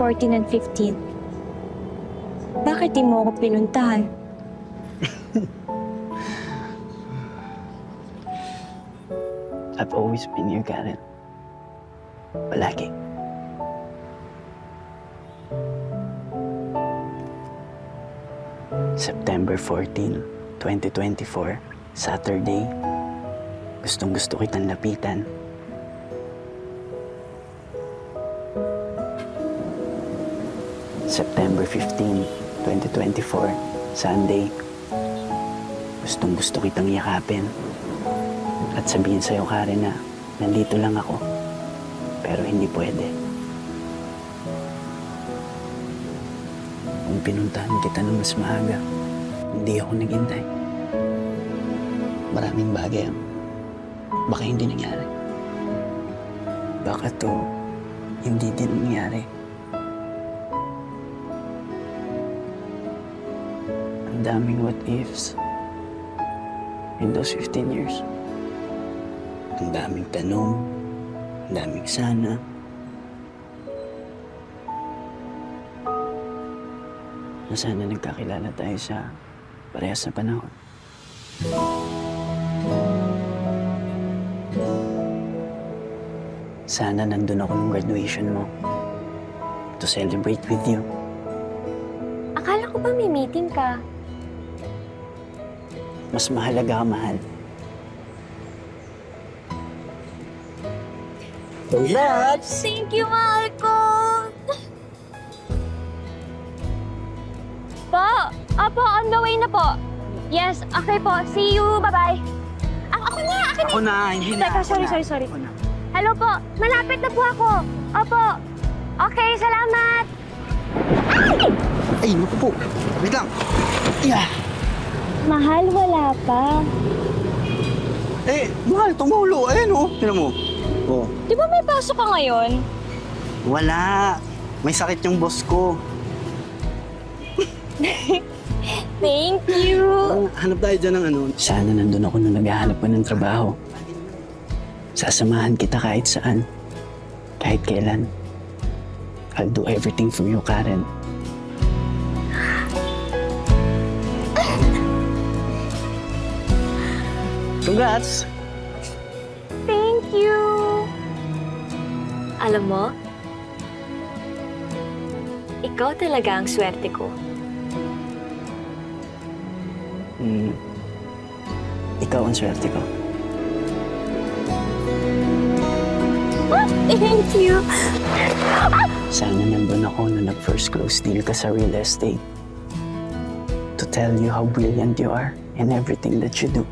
14 and 15. Bakit di mo ako pinuntahan? I've always been here, Karen. Palagi. September 14, 2024, Saturday. Gustong-gusto kitang lapitan. September 15, 2024, Sunday. Gustong-gusto kitang yakapin. At sabihin sa'yo, Karen, na nandito lang ako. Pero hindi pwede. Kung pinuntahan kita ng mas maaga, hindi ako naghintay. Maraming bagay ang baka hindi nangyari. Baka to hindi din nangyari. Ang daming what ifs in those 15 years. Ang daming tanong, ang daming sana. Na sana nagkakilala tayo sa parehas na panahon. Sana nandun ako nung graduation mo to celebrate with you. Akala ko ba may meeting ka? Mas mahalaga, mahal. Congrats! Thank you, mahal ko! Po! Opo, on the way na po. Yes, okay po. See you. Bye-bye. Ako na! Ako na, hindi na. Teka, ako sorry. na. Ako na. Hello po. Malapit na po ako. Opo. Okay, salamat. Ay, naku po. Wait lang. Yeah. Mahal, wala pa. Eh, mahal, tumulo. Ayan o. Tinan mo. Oh. Di ba may pasok ka ngayon? Wala. May sakit yung boss ko. Thank you. Hanap tayo dyan ng ano. Sana nandun ako nung naghahanap ko ng trabaho. Sasamahan kita kahit saan. Kahit kailan. I'll do everything for you, Karen. Congrats! Thank you. Alam mo, ikaw talaga ang swerte ko. Ikaw ang swerte ko. Thank you. Sana nandun ako nung nag-first close deal ka sa real estate. To tell you how brilliant you are in everything that you do.